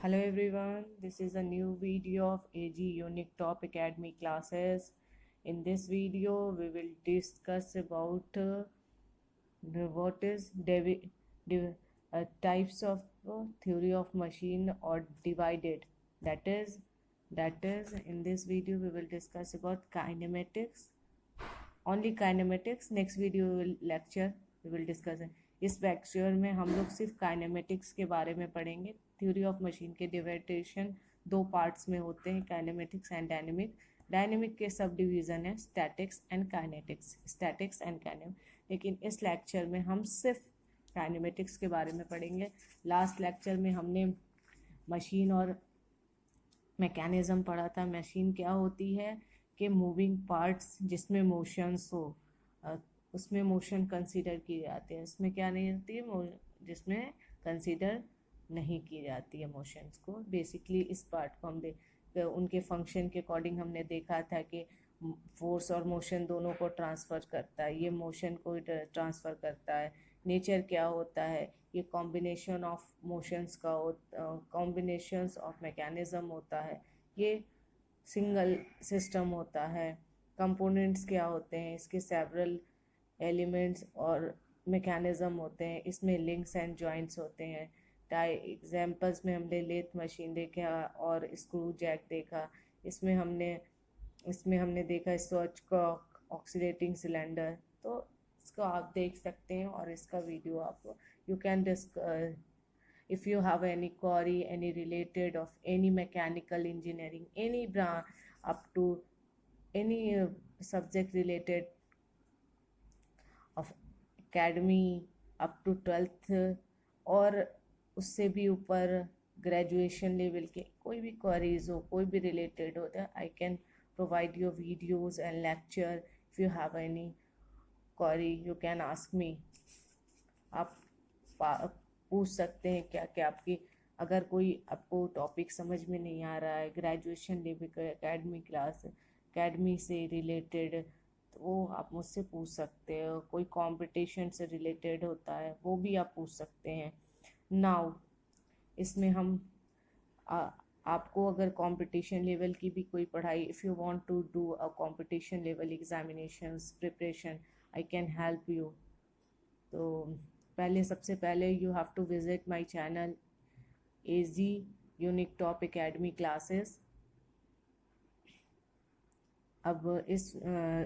Hello everyone, this is a new video of AG Unique Top Academy classes. In this video, we will discuss about what is types of theory of machine or divided. That is, in this video we will discuss about kinematics, only kinematics. Next video lecture we will discuss it. इस lecture में हम लोग सिर्फ kinematics के बारे में पढ़ेंगे. Theory of machine के डिवाइडेशन दो पार्ट्स में होते हैं, काइनेमेटिक्स एंड डायनेमिक. डायनेमिक के सब डिवीज़न है statics and kinetics, statics and kinematic. लेकिन इस लेक्चर में हम सिर्फ काइनेमेटिक्स के बारे में पढ़ेंगे. लास्ट लेक्चर में हमने मशीन और मैकेनिज़्म पढ़ा था. मशीन क्या होती है कि मूविंग पार्ट्स जिसमें मोशंस हो, उसमें मोशन कंसीडर की जाती है. इसमें क्या नहीं होती है, जिसमें कंसीडर नहीं की जाती है मोशंस को. बेसिकली इस पार्ट को हम उनके फंक्शन के अकॉर्डिंग हमने देखा था कि फोर्स और मोशन दोनों को ट्रांसफ़र करता है. ये मोशन को ट्रांसफ़र करता है. नेचर क्या होता है, ये कॉम्बिनेशन ऑफ मोशंस का कॉम्बिनेशंस ऑफ मैकेनिज़्म होता है. ये सिंगल सिस्टम होता है. कंपोनेंट्स क्या होते हैं, इसके सेवरल एलिमेंट्स और मैकेनिज़्म होते हैं. इसमें लिंक्स एंड जॉइंट्स होते हैं. एग्जाम्पल्स में हमने लेथ मशीन देखा और स्क्रू जैक देखा. इसमें हमने देखा स्विच का ऑक्सीडेटिंग सिलेंडर. तो इसको आप देख सकते हैं और इसका वीडियो आप you can if you have any query, any related of any mechanical engineering, any branch up to any subject related of academy up to 12th और उससे भी ऊपर ग्रेजुएशन लेवल के कोई भी क्वेरीज हो, कोई भी रिलेटेड हो, I can provide your videos and lecture. If you have any query you can ask मी. आप पूछ सकते हैं क्या क्या आपकी, अगर कोई आपको टॉपिक समझ में नहीं आ रहा है ग्रेजुएशन लेवल एकेडमी से रिलेटेड, तो वो आप मुझसे पूछ सकते हो. कोई कंपटीशन से रिलेटेड होता है वो भी आप पूछ सकते हैं. नाउ इसमें हम आपको अगर कंपटीशन लेवल की भी कोई पढ़ाई, if you want to do a competition level examinations preparation, I can help you. तो सबसे पहले you have to visit my channel AG unique top academy classes. अब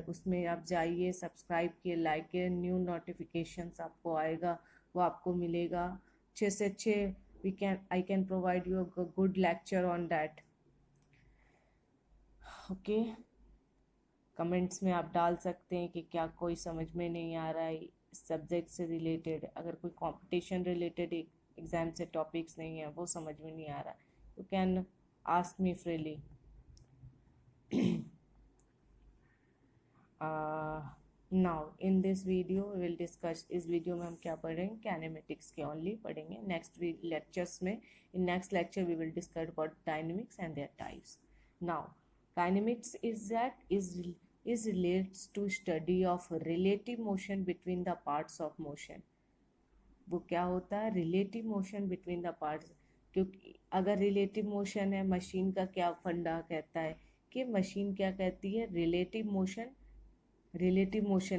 उसमें आप जाइए, सब्सक्राइब किए, लाइक किए, न्यू नोटिफिकेशंस आपको आएगा, वो आपको मिलेगा. अच्छे से अच्छे I can provide you a good lecture on that. Okay, comments में आप डाल सकते हैं कि क्या कोई समझ में नहीं आ रहा है सब्जेक्ट से रिलेटेड. अगर कोई कंपटीशन रिलेटेड एग्ज़ाम से टॉपिक्स नहीं है, वो समझ में नहीं आ रहा, you can ask me freely. Now in this video we will discuss. इस वीडियो में हम क्या पढ़ेंगे, कैनेमेटिक्स के ओनली पढ़ेंगे. नेक्स्ट लेक्चर्स में, in next lecture we will discuss about dynamics and their types. Now kinematics is relates to study of relative motion between the parts of motion. वो क्या होता है, relative motion between the parts. क्योंकि अगर relative motion है, machine का क्या फंडा कहता है कि मशीन क्या कहती है, रिलेटिव मोशन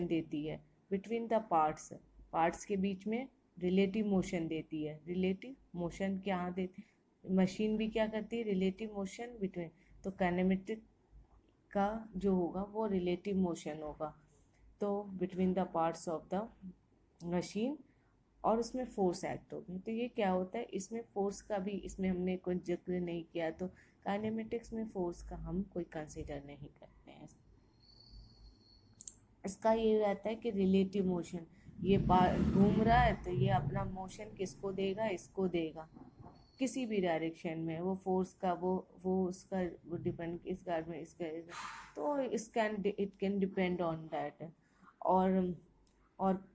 देती है बिटवीन द पार्ट्स के बीच में रिलेटिव मोशन देती है. रिलेटिव मोशन क्या देती, मशीन भी क्या करती है, रिलेटिव मोशन बिटवीन. तो काइनेमेटिक का जो होगा वो रिलेटिव मोशन होगा, तो between the parts of the machine, और उसमें फोर्स एक्ट होगी. तो ये क्या होता है, इसमें फोर्स का भी इसमें हमने कोई जिक्र नहीं किया. तो काइनेमेटिक्स में फोर्स का हम कोई कंसीडर नहीं करते हैं. इसका ये रहता है कि रिलेटिव मोशन, ये घूम रहा है तो ये अपना मोशन किसको देगा, इसको देगा किसी भी डायरेक्शन में. वो फोर्स का वो उसका वो डिपेंड इसका तो it can depend on that. और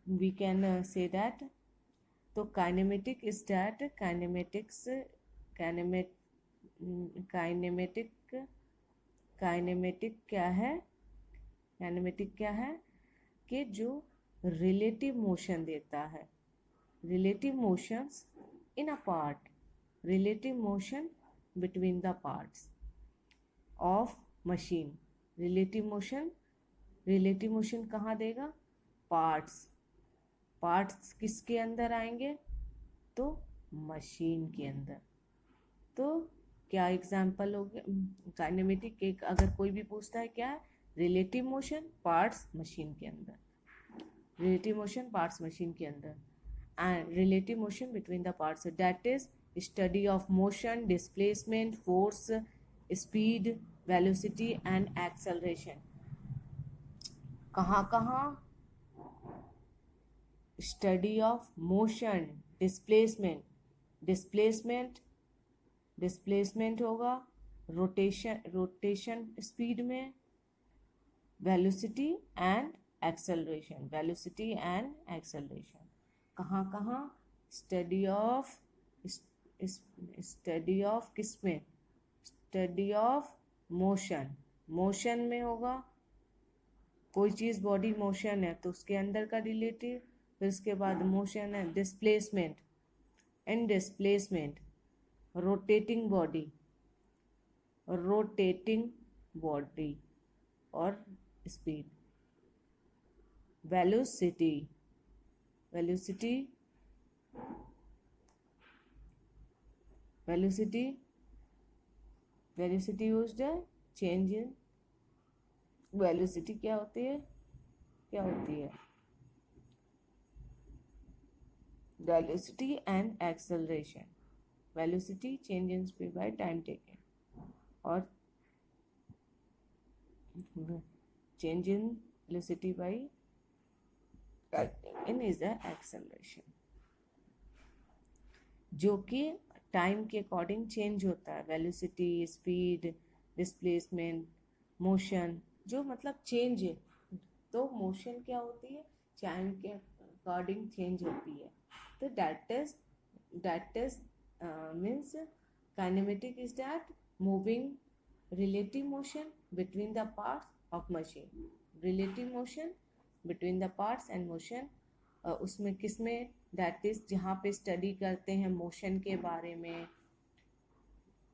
वी कैन से दैट. तो काइनेमेटिक इज दैट, काइनेमेटिक क्या है कि जो रिलेटिव मोशन देता है, relative motions in a part. relative motion between the parts of machine. relative motion कहाँ देगा? पार्ट्स किसके अंदर आएंगे? तो मशीन के अंदर। तो क्या एग्जाम्पल हो गया काइनेमेटिक? एक अगर कोई भी पूछता है क्या है, रिलेटिव मोशन पार्ट्स मशीन के अंदर, रिलेटिव मोशन पार्ट्स मशीन के अंदर, and relative motion between the parts, that is study of motion, displacement, force, speed, velocity and acceleration. कहाँ स्टडी ऑफ मोशन, डिस्प्लेसमेंट होगा रोटेशन स्पीड में, velocity and acceleration, कहाँ study of किसमें? Study of motion में होगा। कोई चीज़ body motion है तो उसके अंदर का रिलेटिव, फिर उसके बाद मोशन है डिस्प्लेसमेंट, रोटेटिंग बॉडी और स्पीड, वेलोसिटी यूज्ड है चेंज इन वेलोसिटी। क्या होती है? Velocity and acceleration, velocity change in speed by time taken, और change in velocity by in is the acceleration, जो कि टाइम के अकॉर्डिंग चेंज होता है। वेलोसिटी, स्पीड, डिस्प्लेसमेंट, मोशन, जो मतलब चेंज है। तो मोशन क्या होती है? टाइम के अकॉर्डिंग चेंज होती है। तो that is means kinematic is that moving relative motion between the parts of machine, relative motion between the parts and motion, उसमें किसमें? दैट इज जहाँ पे स्टडी करते हैं मोशन के बारे में,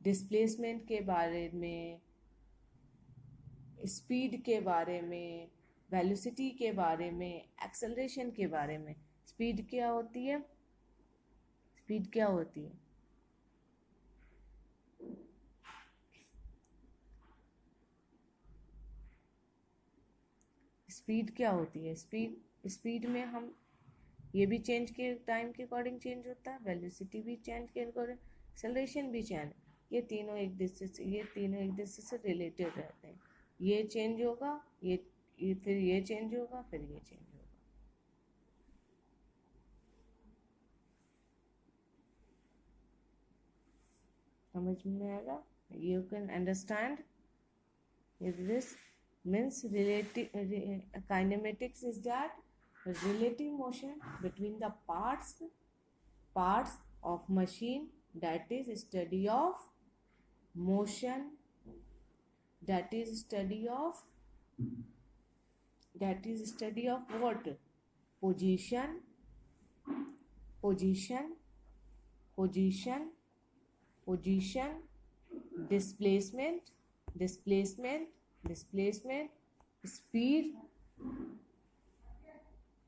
डिस्प्लेसमेंट के बारे में, स्पीड के बारे में, वेलोसिटी के बारे में, एक्सेलरेशन के बारे में। स्पीड क्या होती है? स्पीड क्या होती है? स्पीड में हम ये भी चेंज के टाइम के अकॉर्डिंग चेंज होता है, वेलोसिटी भी चेंज के अकॉर्डिंग, एक्सेलरेशन भी चेंज। ये तीनों एक दूसरे से रिलेटेड रहते हैं। ये चेंज होगा, फिर ये चेंज होगा, फिर ये चेंज होगा। समझ में आएगा? You can understand this means kinematics is that relative motion between the parts of machine, that is study of motion, that is study of what? Position, displacement,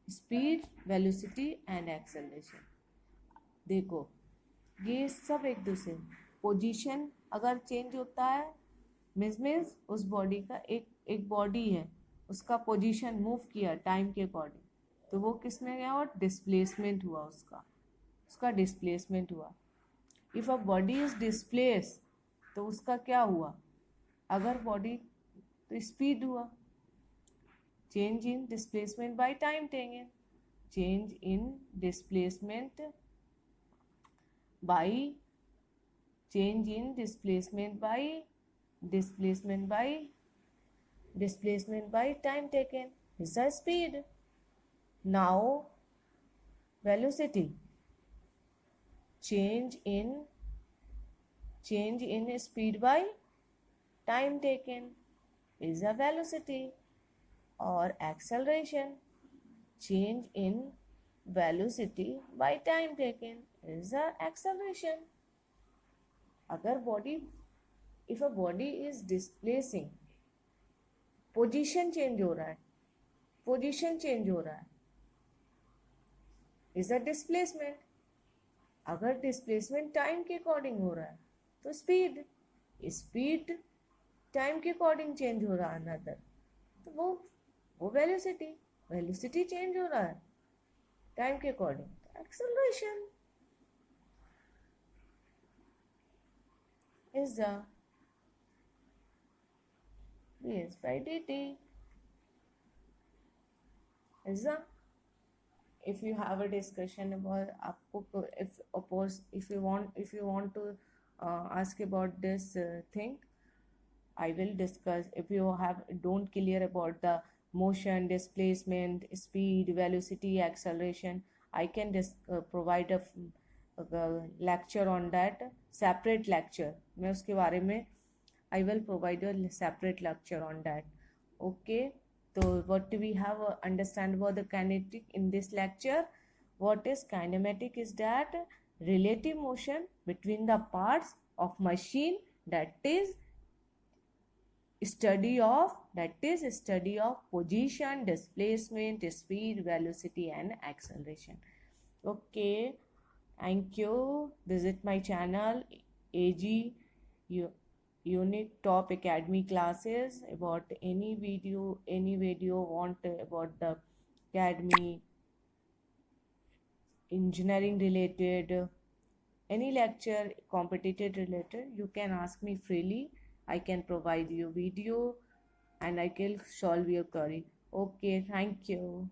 speed, velocity and acceleration। देखो ये सब एक दूसरे, position अगर change होता है means उस body का एक बॉडी है, उसका पोजीशन मूव किया टाइम के अकॉर्डिंग, तो वो किस में गया? और डिस्प्लेसमेंट हुआ, उसका डिस्प्लेसमेंट हुआ। If a body is displace तो उसका क्या हुआ? अगर बॉडी तो स्पीड हुआ। Change in displacement by time taken, change in displacement bye time taken is the speed. Now velocity, change in speed by time taken is a velocity, or acceleration, change in velocity by time taken is a acceleration. अगर body, if a body is displacing, position change हो रहा है, position change हो रहा है, is a displacement. अगर displacement time के according हो रहा है तो स्पीड, स्पीड टाइम के अकॉर्डिंग चेंज हो रहा है अनदर, तो वो वेलोसिटी, वेलोसिटी चेंज हो रहा है टाइम के according, acceleration is the dS by dt is the, if you have a discussion about आपको, if you want to ask about this thing, I will discuss. If you have don't clear about the motion, displacement, speed, velocity, acceleration, I can provide a lecture on that, separate lecture. मैं उसके बारे में I will provide a separate lecture on that. Okay. So what do we have understand about the kinetic in this lecture? What is kinematic is that relative motion between the parts of machine, that is study of position, displacement, speed, velocity and acceleration. Okay, thank you. Visit my channel AG Unique Top Academy classes. About any video want about the academy, engineering related, any lecture competitive related, you can ask me freely. I can provide you video and I can solve your query. Okay, thank you.